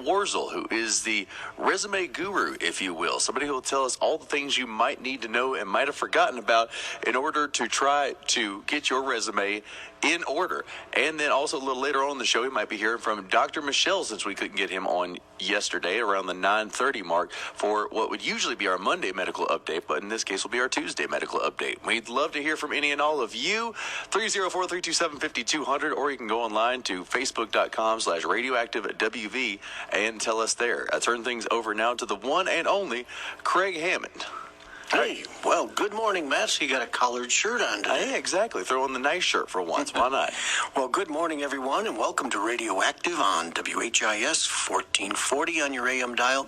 Warzel, who is the resume guru, if you will. Somebody who will tell us all the things you might need to know and might have forgotten about in order to try to get your resume in order. And then also a little later on in the show, we might be hearing from Dr. Michelle, since we couldn't get him on yesterday around the 9:30 mark for what would usually be our Monday medical update, but in this case will be our Tuesday medical update. We'd love to hear from any and all of you. 304-327-5200, or you can go online to facebook.com/radioactivewv and tell us there. I turn things over now to the one and only Craig Hammond. Hey, well, good morning, Matt. So you got a collared shirt on today. Hey, exactly. Throw on the nice shirt for once. Why not? Well, good morning, everyone, and welcome to Radioactive on WHIS 1440 on your AM dial.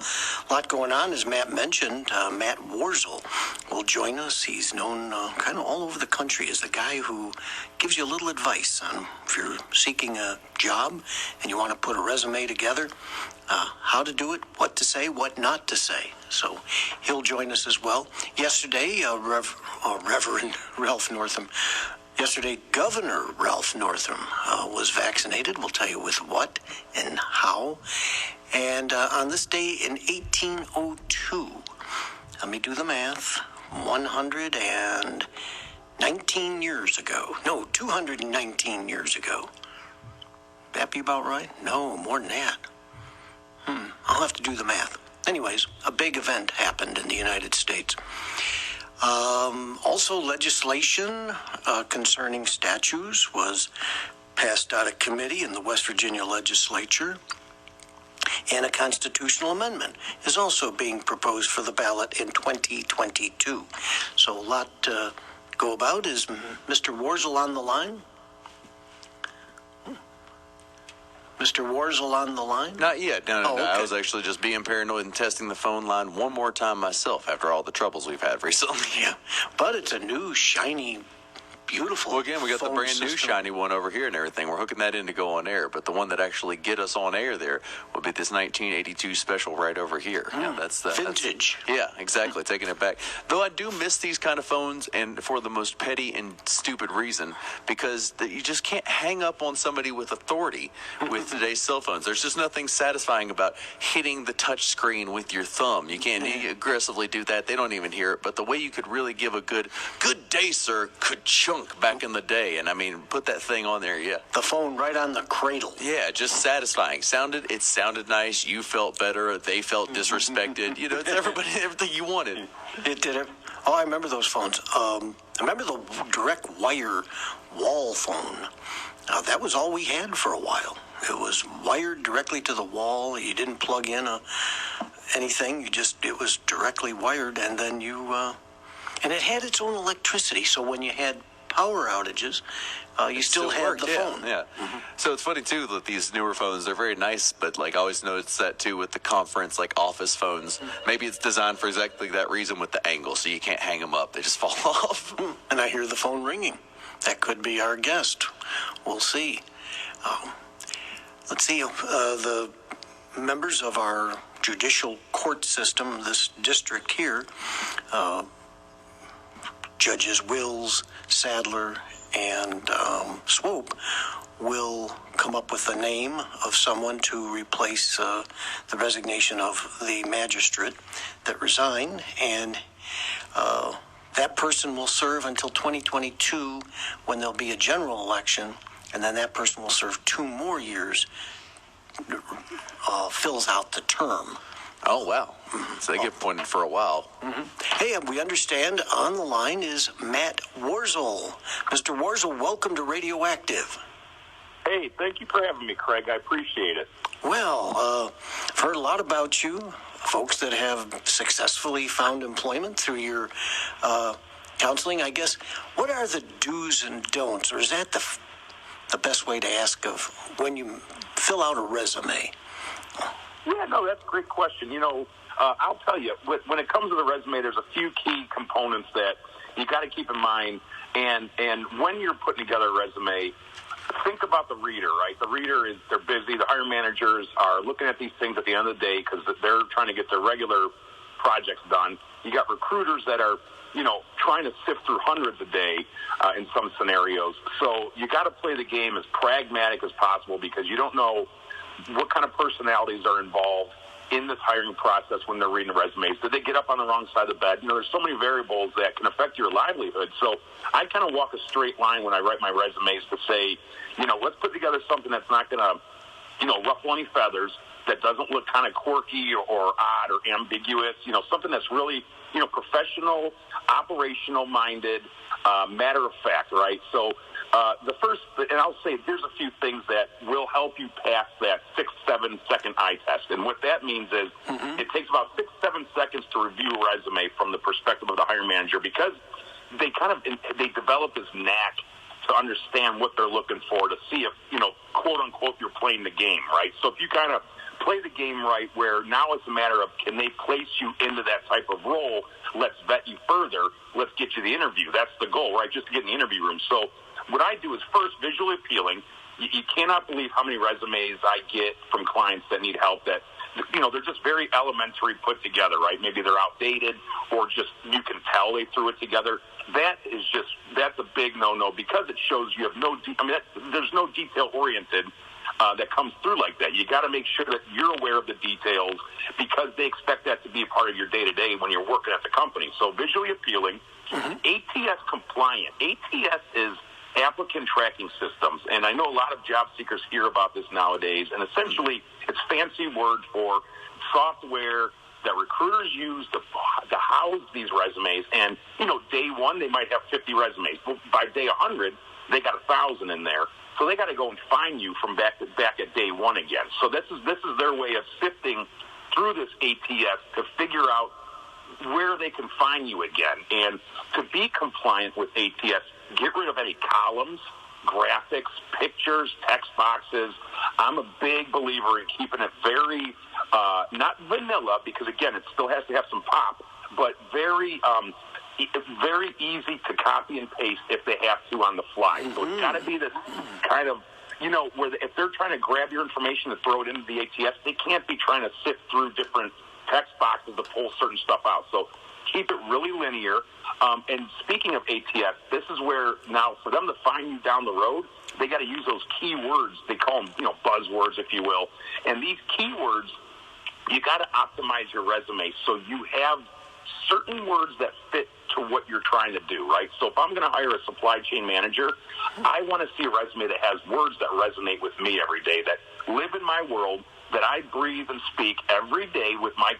A lot going on, as Matt mentioned. Matt Warzel will join us. He's known kind of all over the country as the guy who gives you a little advice on if you're seeking a job and you want to put a resume together, how to do it, what to say, what not to say. So he'll join us as well. Yesterday, Reverend Ralph Northam, Governor Ralph Northam was vaccinated. We'll tell you with what and how. And on this day in 1802, let me do the math, 219 years ago. That be about right? No, more than that. I'll have to do the math. Anyways, a big event happened in the United States. Also, legislation concerning statues was passed out of committee in the West Virginia legislature. And a constitutional amendment is also being proposed for the ballot in 2022. So a lot to go about. Is Mr. Warzel on the line? Mr. Warzel on the line? Not yet. No. Okay. I was actually just being paranoid and testing the phone line one more time myself after all the troubles we've had recently. Yeah, but it's a new, shiny, beautiful. Well, again, we got the brand new shiny one over here and everything. We're hooking that in to go on air, but the one that actually get us on air there will be this 1982 special right over here. Yeah, that's the vintage. Yeah, exactly. Taking it back. Though I do miss these kind of phones, and for the most petty and stupid reason, because you just can't hang up on somebody with authority with today's cell phones. There's just nothing satisfying about hitting the touch screen with your thumb. You can't aggressively do that. They don't even hear it. But the way you could really give a good day, sir, ka-chunk back in the day, and I mean, put that thing on there, yeah. The phone right on the cradle. Yeah, just satisfying. It sounded nice. You felt better. They felt disrespected. You know, it's everything you wanted. It did it. Oh, I remember those phones. I remember the direct wire wall phone. That was all we had for a while. It was wired directly to the wall. You didn't plug in anything. It was directly wired, and then and it had its own electricity. So when you had power outages, you still had the phone. Yeah. Mm-hmm. So it's funny too that these newer phones, they're very nice, but like I always noticed that too with the conference, like office phones. Maybe it's designed for exactly that reason with the angle, so you can't hang them up; they just fall off. And I hear the phone ringing. That could be our guest. We'll see. Let's see. The members of our judicial court system, this district here. Judges Wills, Sadler, and Swope will come up with the name of someone to replace the resignation of the magistrate that resigned, and that person will serve until 2022 when there'll be a general election, and then that person will serve 2 more years, fills out the term. Oh, wow. So they get appointed for a while. Mm-hmm. Hey, we understand on the line is Matt Warzel. Mr. Warzel, welcome to Radioactive. Hey, thank you for having me, Craig. I appreciate it. Well, I've heard a lot about you, folks that have successfully found employment through your counseling. I guess, what are the do's and don'ts, or is that the best way to ask of when you fill out a resume? Yeah, no, that's a great question. You know, I'll tell you, when it comes to the resume, there's a few key components that you got to keep in mind. And when you're putting together a resume, think about the reader, right? The reader they're busy. The hiring managers are looking at these things at the end of the day because they're trying to get their regular projects done. You got recruiters that are, trying to sift through hundreds a day in some scenarios. So you got to play the game as pragmatic as possible because you don't know what kind of personalities are involved in this hiring process when they're reading the resumes. Did they get up on the wrong side of the bed? There's so many variables that can affect your livelihood. So I kind of walk a straight line when I write my resumes to say, let's put together something that's not going to, ruffle any feathers, that doesn't look kind of quirky or odd or ambiguous, something that's really, professional, operational minded, matter of fact, right? So the first, and I'll say there's a few things that will help you pass that 6-7 second eye test. And what that means is it takes about 6-7 seconds to review a resume from the perspective of the hiring manager, because they they develop this knack to understand what they're looking for, to see if, quote unquote, you're playing the game, right? So if you kind of play the game right, where now it's a matter of, can they place you into that type of role? Let's vet you further. Let's get you the interview. That's the goal, right? Just to get in the interview room. So what I do is, first, visually appealing. You cannot believe how many resumes I get from clients that need help that, they're just very elementary put together, right? Maybe they're outdated, or just you can tell they threw it together. That's a big no-no, because it shows you have there's no detail-oriented that comes through like that. You got to make sure that you're aware of the details, because they expect that to be a part of your day-to-day when you're working at the company. So visually appealing, ATS compliant. ATS is applicant tracking systems, and I know a lot of job seekers hear about this nowadays, and essentially it's fancy word for software that recruiters use to house these resumes. And, day one, they might have 50 resumes. Well, by day 100, they got 1,000 in there. So they got to go and find you from back at day one again. So this is their way of sifting through this ATS to figure out where they can find you again. And to be compliant with ATS, get rid of any columns, graphics, pictures, text boxes. I'm a big believer in keeping it very, not vanilla, because, again, it still has to have some pop, but very easy to copy and paste if they have to on the fly. So it's got to be this kind of, where if they're trying to grab your information to throw it into the ATS, they can't be trying to sift through different text boxes to pull certain stuff out. So keep it really linear. And speaking of ATS, this is where now for them to find you down the road, they got to use those keywords. They call them, buzzwords, if you will. And these keywords, you got to optimize your resume so you have certain words that fit to what you're trying to do, right? So if I'm going to hire a supply chain manager, I want to see a resume that has words that resonate with me every day, that live in my world, that I breathe and speak every day with my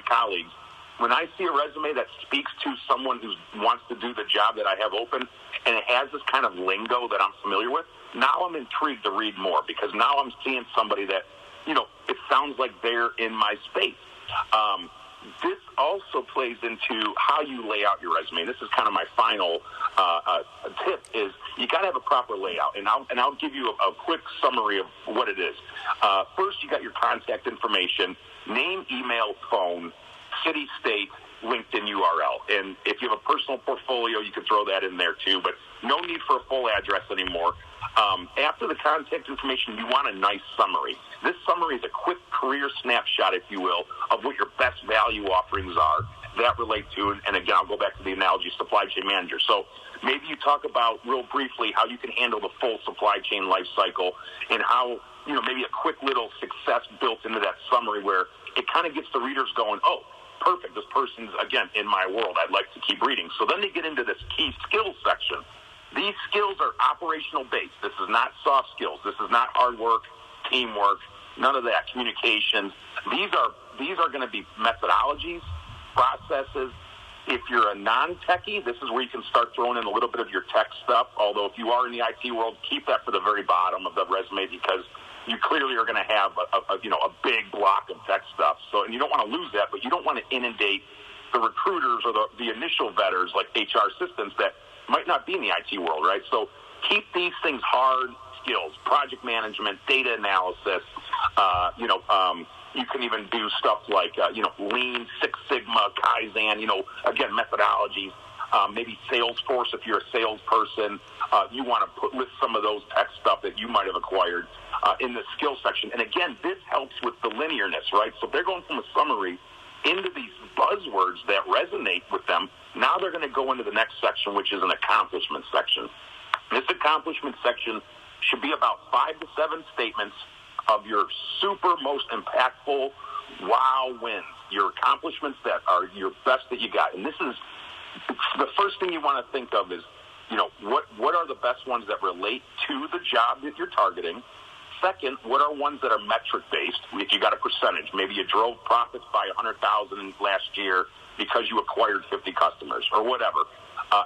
colleagues. When I see a resume that speaks to someone who wants to do the job that I have open, and it has this kind of lingo that I'm familiar with, now I'm intrigued to read more, because now I'm seeing somebody that, it sounds like they're in my space. This also plays into how you lay out your resume. This is kind of my final tip, is you got to have a proper layout. And I'll give you a quick summary of what it is. First, you got your contact information, name, email, phone, city, state, LinkedIn URL. And if you have a personal portfolio, you can throw that in there too, but no need for a full address anymore. After the contact information, you want a nice summary. This summary is a quick career snapshot, if you will, of what your best value offerings are that relate to, and again, I'll go back to the analogy, supply chain manager. So maybe you talk about real briefly how you can handle the full supply chain life cycle, and how, maybe a quick little success built into that summary where it kind of gets the readers going, oh, perfect, this person's, again, in my world. I'd like to keep reading. So then they get into this key skills section. These skills are operational based. This is not soft skills. This is not hard work, teamwork, none of that, communications. These are going to be methodologies, processes. If you're a non-techie, this is where you can start throwing in a little bit of your tech stuff. Although if you are in the IT world, keep that for the very bottom of the resume, because you clearly are going to have a big block of tech stuff. So, and you don't want to lose that, but you don't want to inundate the recruiters or the initial vetters like HR assistants that might not be in the IT world, right? So keep these things hard skills: project management, data analysis. You can even do stuff like Lean, Six Sigma, Kaizen. Again, methodologies. Maybe Salesforce if you're a salesperson. You want to list some of those tech stuff that you might have acquired in the skill section. And again, this helps with the linearness, right? So if they're going from a summary into these buzzwords that resonate with them, now they're going to go into the next section, which is an accomplishment section. This accomplishment section should be about 5 to 7 statements of your super most impactful wow wins, your accomplishments that are your best that you got. And this is the first thing you want to think of is, what are the best ones that relate to the job that you're targeting? Second, what are ones that are metric-based? If you got a percentage, maybe you drove profits by $100,000 last year because you acquired 50 customers or whatever.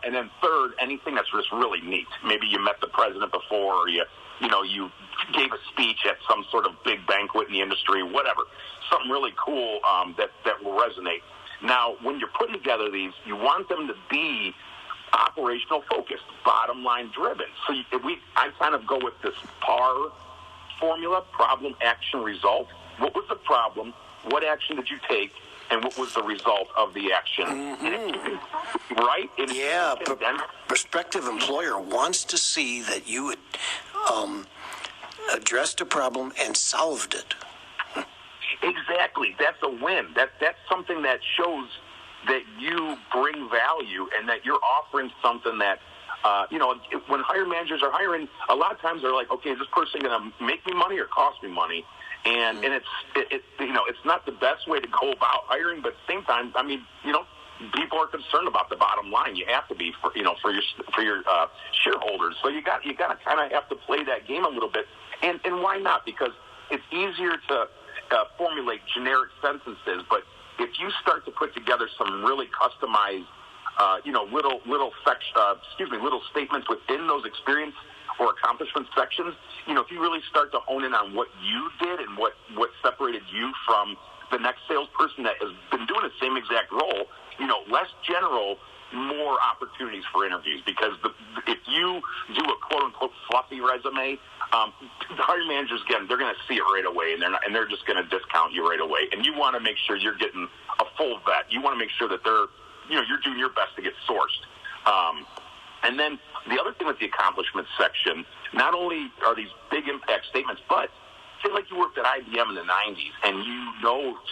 And then third, anything that's just really neat. Maybe you met the president before, or you gave a speech at some sort of big banquet in the industry, whatever. Something really cool that will resonate. Now, when you're putting together these, you want them to be operational focused, bottom line driven. So I kind of go with this PAR formula: problem, action, result. What was the problem? What action did you take? And what was the result of the action? Mm-hmm. Right? Yeah, prospective employer wants to see that you addressed a problem and solved it. Exactly. That's a win. That's something that shows that you bring value and that you're offering something that, when hiring managers are hiring, a lot of times they're like, okay, is this person going to make me money or cost me money? And it's not the best way to go about hiring, but at the same time, people are concerned about the bottom line. You have to be for your shareholders. So you got to kind of have to play that game a little bit. And why not? Because it's easier to formulate generic sentences, but if you start to put together some really customized, little statements within those experience or accomplishment sections, if you really start to hone in on what you did and what separated you from the next salesperson that has been doing the same exact role, less general, more opportunities for interviews. Because if you do a quote-unquote fluffy resume, the hiring managers, again, they're going to see it right away, and they're just going to discount you right away. And you want to make sure you're getting a full vet. You want to make sure that you're doing your best to get sourced. And then the other thing with the accomplishments section, not only are these big impact statements, but say like you worked at IBM in the 90s and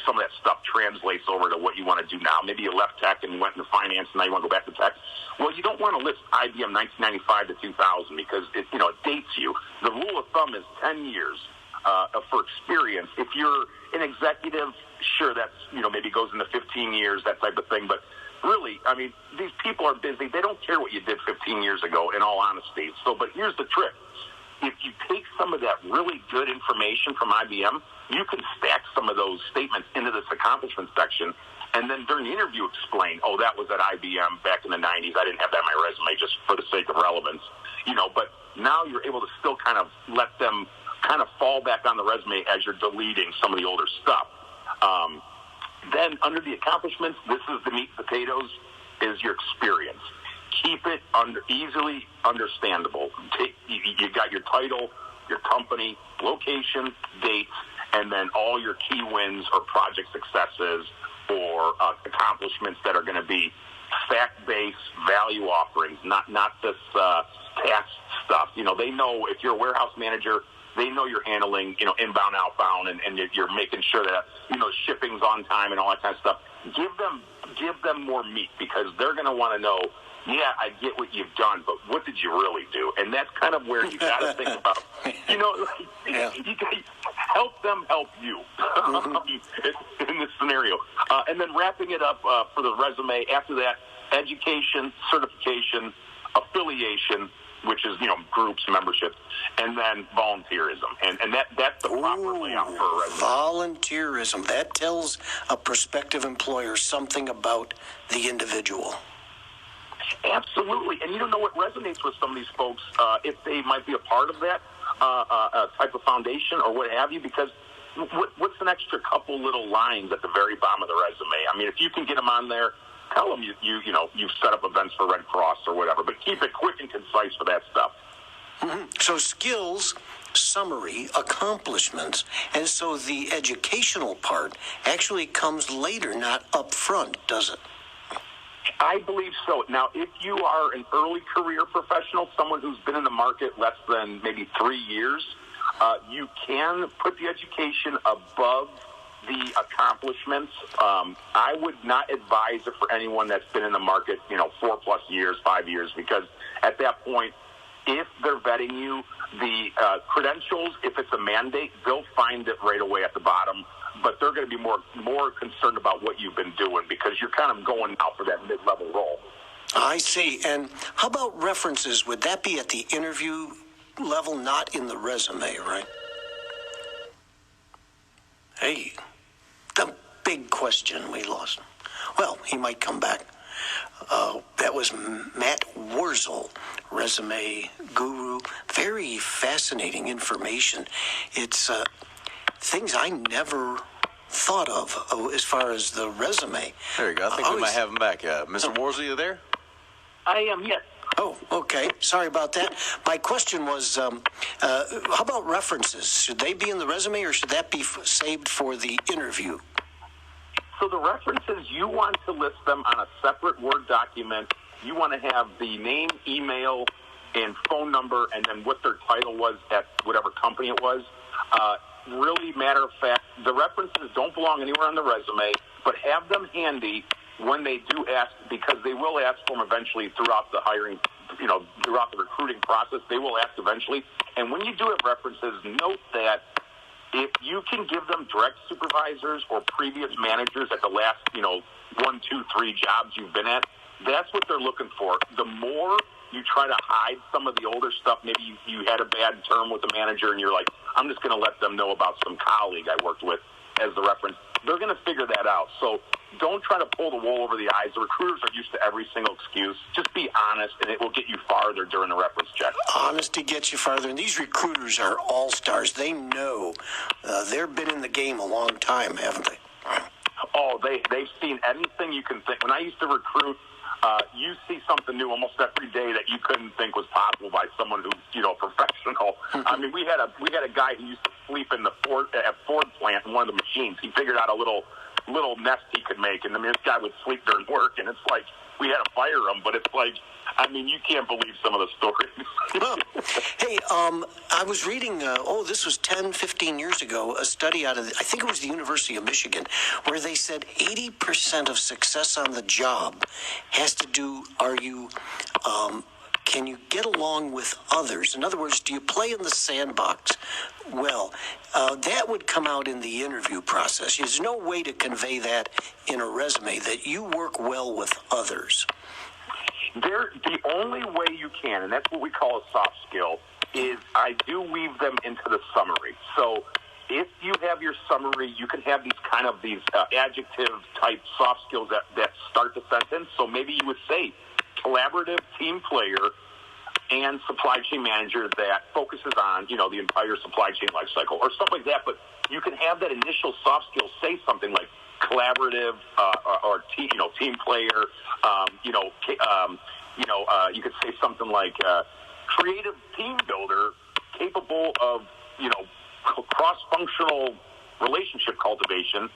some of that stuff translates over to what you want to do now. Maybe you left tech and you went into finance and now you want to go back to tech. Well, you don't want to list IBM 1995 to 2000 because it dates you. The rule of thumb is 10 years for experience. If you're an executive, sure, that's, maybe goes into 15 years, that type of thing. But really, these people are busy. They don't care what you did 15 years ago, in all honesty. But here's the trick. If you take some of that really good information from IBM, you can stack some of those statements into this accomplishment section, and then during the interview explain, that was at IBM back in the 90s. I didn't have that in my resume just for the sake of relevance. But now you're able to still kind of let them kind of fall back on the resume as you're deleting some of the older stuff. Then under the accomplishments, this is the meat and potatoes, is your experience. Keep it easily understandable. You got your title, your company, location, dates, and then all your key wins or project successes or accomplishments that are going to be fact-based value offerings, not this task stuff. They know if you're a warehouse manager, they know you're handling, inbound, outbound, and you're making sure that, shipping's on time and all that kind of stuff. Give them more meat because they're going to want to know, yeah, I get what you've done, but what did you really do? And that's kind of where you got to think about, you help them help you in this scenario. And then wrapping it up for the resume, after that, education, certification, affiliation, which is, groups, membership, and then volunteerism. And that's the proper layout for a resume. Volunteerism. That tells a prospective employer something about the individual. Absolutely. And you don't know what resonates with some of these folks, if they might be a part of that type of foundation or what have you, because what's an extra couple little lines at the very bottom of the resume? If you can get them on there, tell them you've set up events for Red Cross or whatever, but keep it quick and concise for that stuff. Mm-hmm. So skills, summary, accomplishments, and so the educational part actually comes later, not up front, does it? I believe so. Now, if you are an early career professional, someone who's been in the market less than maybe 3 years, you can put the education above the accomplishments. I would not advise it for anyone that's been in the market, 4+ years, 5 years, because at that point, if they're vetting you, the credentials, if it's a mandate, they'll find it right away at the bottom. But they're going to be more concerned about what you've been doing because you're kind of going out for that mid-level role. I see. And how about references? Would that be at the interview level, not in the resume, right? Hey, the big question we lost. Well, he might come back. That was Matt Warzel, resume guru. Very fascinating information. It's things I never thought of as far as the resume. There you go. I think we might have him back. Mr. Warzel, you there? I am, yes. Oh, okay. Sorry about that. My question was, how about references? Should they be in the resume or should that be saved for the interview? So the references, you want to list them on a separate Word document. You want to have the name, email, and phone number, and then what their title was at whatever company it was. Really, matter of fact, the references don't belong anywhere on the resume, but have them handy when they do ask, because they will ask for them eventually throughout the hiring, throughout the recruiting process. They will ask eventually. And when you do have references, note that if you can give them direct supervisors or previous managers at the last, 1, 2, 3 jobs you've been at, that's what they're looking for. The more you try to hide some of the older stuff, maybe you had a bad term with the manager and you're like, I'm just going to let them know about some colleague I worked with as the reference. They're going to figure that out. So don't try to pull the wool over the eyes. The recruiters are used to every single excuse. Just be honest, and it will get you farther during the reference check. Honesty gets you farther, and these recruiters are all-stars. They know. They've been in the game a long time, haven't they? Oh, they've seen anything you can think. When I used to recruit, you see something new almost every day that you couldn't think was possible by someone who's, professional. I mean, we had a guy who used to sleep in the Ford plant in one of the machines. He figured out a little nest he could make, and this guy would sleep during work, and it's like we had to fire him. But it's like, you can't believe some of the stories. Well, hey, I was reading, this was 10, 15 years ago, a study out of, I think it was the University of Michigan, where they said 80% of success on the job has to do, can you get along with others? In other words, do you play in the sandbox? Well, that would come out in the interview process. There's no way to convey that in a resume, that you work well with others. The only way you can, and that's what we call a soft skill, is I do weave them into the summary. So if you have your summary, you can have these adjective-type soft skills that start the sentence. So maybe you would say collaborative team player and supply chain manager that focuses on, the entire supply chain life cycle or stuff like that. But you can have that initial soft skill say something like collaborative or team player. You could say something like creative team builder capable of, cross-functional relationship cultivation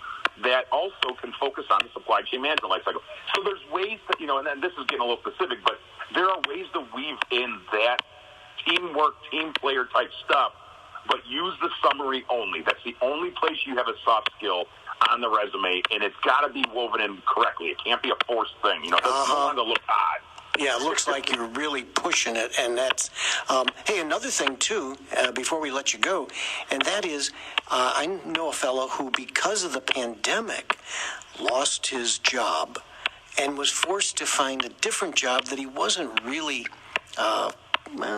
that also can focus on the supply chain management life cycle. So there's ways that, and then this is getting a little specific, but there are ways to weave in that teamwork, team player type stuff, but use the summary only. That's the only place you have a soft skill on the resume, and it's got to be woven in correctly. It can't be a forced thing. It doesn't want to look odd. Yeah, it looks like you're really pushing it, and that's... hey, another thing, too, before we let you go, and that is, I know a fellow who, because of the pandemic, lost his job and was forced to find a different job that he wasn't really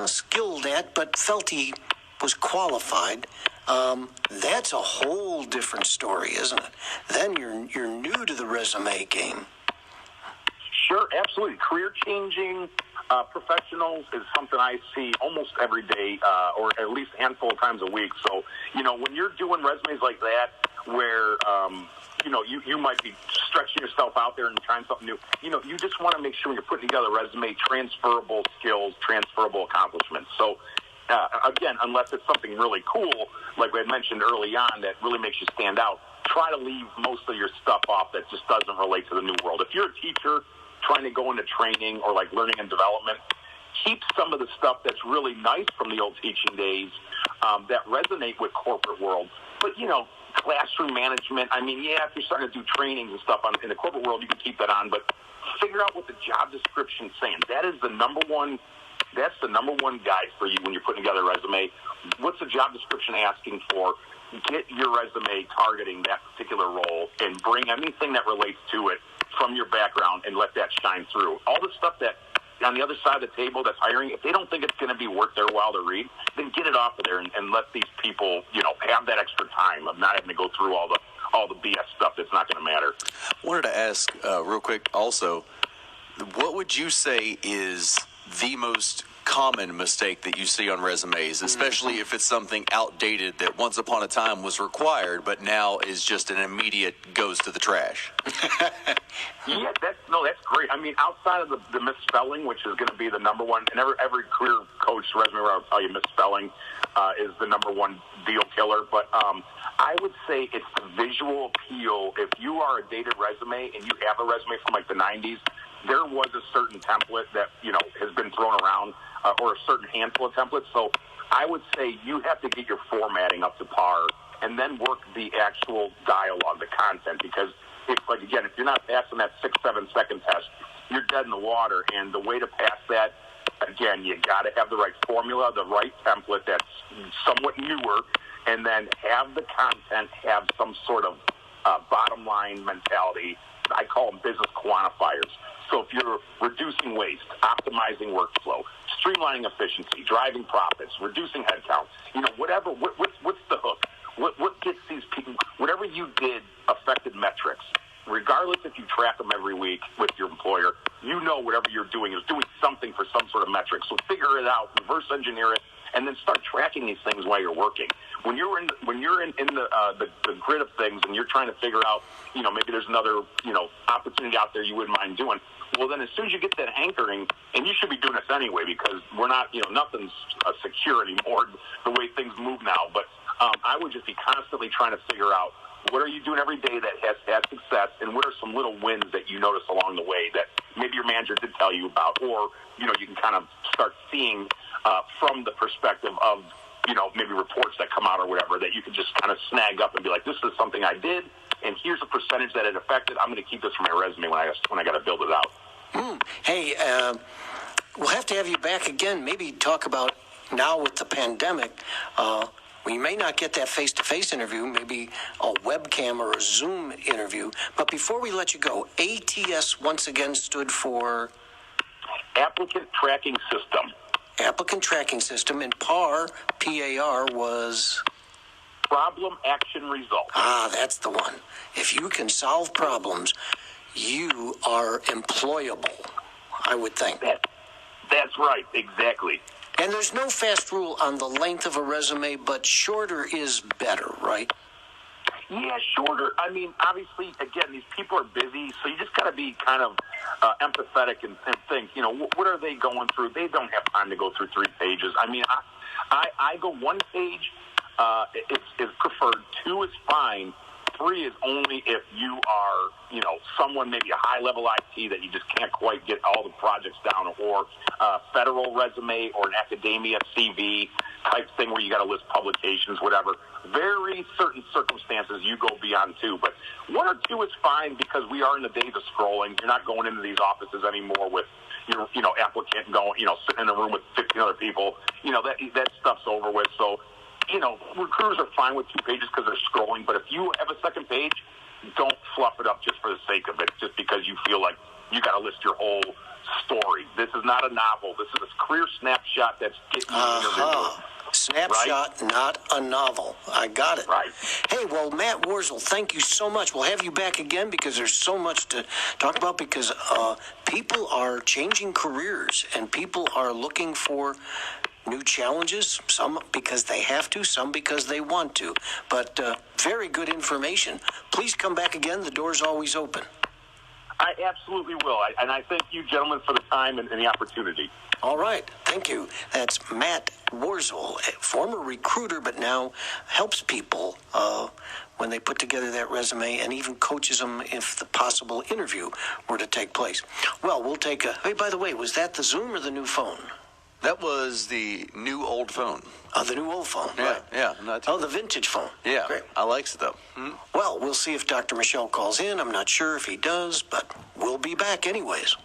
skilled at, but felt he was qualified. That's a whole different story, isn't it? Then you're new to the resume game. Sure, absolutely. Career-changing professionals is something I see almost every day, or at least a handful of times a week. So, when you're doing resumes like that, where you might be stretching yourself out there and trying something new, you just want to make sure when you're putting together a resume, transferable skills, transferable accomplishments. So, again, unless it's something really cool, like we had mentioned early on, that really makes you stand out, try to leave most of your stuff off that just doesn't relate to the new world. If you're a teacher trying to go into training or like learning and development, keep some of the stuff that's really nice from the old teaching days that resonate with corporate world. But, classroom management, if you're starting to do trainings and stuff in the corporate world, you can keep that on, but figure out what the job description's saying. That is the number one That's the number one guide for you when you're putting together a resume. What's the job description asking for? Get your resume targeting that particular role and bring anything that relates to it from your background and let that shine through. All the stuff that on the other side of the table that's hiring, if they don't think it's going to be worth their while to read, then get it off of there and let these people, have that extra time of not having to go through all the BS stuff that's not going to matter. I wanted to ask real quick also, what would you say is the most common mistake that you see on resumes, especially if it's something outdated that once upon a time was required, but now is just an immediate goes to the trash? Yeah, that's great. I mean, outside of the misspelling, which is going to be the number one, and every career coach resume where I'll tell you misspelling is the number one deal killer. But I would say it's the visual appeal. If you are a dated resume and you have a resume from like the 90s, there was a certain template that, has been thrown around or a certain handful of templates. So I would say you have to get your formatting up to par and then work the actual dialogue, the content, because if you're not passing that 6-7 second test, you're dead in the water. And the way to pass that, again, you got to have the right formula, the right template that's somewhat newer, and then have the content have some sort of bottom line mentality. I call them business quantifiers. So if you're reducing waste, optimizing workflow, streamlining efficiency, driving profits, reducing headcount, whatever, what's the hook? What gets these people, whatever you did affected metrics. Regardless if you track them every week with your employer, whatever you're doing is doing something for some sort of metric. So figure it out, reverse engineer it, and then start tracking these things while you're working. When you're in the grid of things and you're trying to figure out, maybe there's another, opportunity out there you wouldn't mind doing. Well, then as soon as you get that hankering, and you should be doing this anyway because we're not, nothing's secure anymore the way things move now. But I would just be constantly trying to figure out what are you doing every day that has had success, and what are some little wins that you notice along the way that maybe your manager did tell you about, or, you can kind of start seeing from the perspective of, maybe reports that come out or whatever, that you can just kind of snag up and be like, this is something I did, and here's a percentage that it affected. I'm going to keep this for my resume when I got to build it out. Hey, we'll have to have you back again, maybe talk about now with the pandemic, we may not get that face-to-face interview, maybe a webcam or a Zoom interview. But before we let you go, ATS once again stood for? Applicant Tracking System. Applicant Tracking System, and PAR, P-A-R, was? Problem, Action, Result. Ah, that's the one. If you can solve problems, you are employable, I would think. That's right, exactly. And there's no fast rule on the length of a resume, but shorter is better, right? Yeah, shorter. I mean, obviously, again, these people are busy, so you just got to be kind of empathetic and think, what are they going through? They don't have time to go through 3 pages. I mean, I go 1 page is preferred, 2 is fine, 3 is only if you are, someone maybe a high-level IT that you just can't quite get all the projects down, or a federal resume or an academia CV type thing where you got to list publications, whatever. Very certain circumstances you go beyond 2, but 1 or 2 is fine because we are in the days of scrolling. You're not going into these offices anymore with your, applicant going, sitting in a room with 15 other people. That stuff's over with. So, recruiters are fine with 2 pages because they're scrolling, but if you have a second page, don't fluff it up just for the sake of it, just because you feel like you got to list your whole story. This is not a novel. This is a career snapshot that's getting you an interview. Snapshot, right? Not a novel. I got it. Right. Hey, well, Matt Warzel, thank you so much. We'll have you back again because there's so much to talk about, because people are changing careers and people are looking for new challenges, some because they have to, some because they want to. But very good information. Please come back again. The door's always open. I absolutely will. And I thank you, gentlemen, for the time and the opportunity. All right. Thank you. That's Matt Warzel, a former recruiter, but now helps people when they put together that resume, and even coaches them if the possible interview were to take place. Well, we'll take a... Hey, by the way, was that the Zoom or the new phone? That was the new old phone. Oh, the new old phone. Yeah, right. Yeah. The vintage phone. Yeah, great. I likes it, though. Mm-hmm. Well, we'll see if Dr. Michel calls in. I'm not sure if he does, but we'll be back anyways.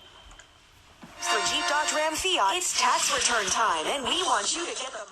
For Jeep, Dodge, Ram, Fiat, it's tax return time, and we want you to get the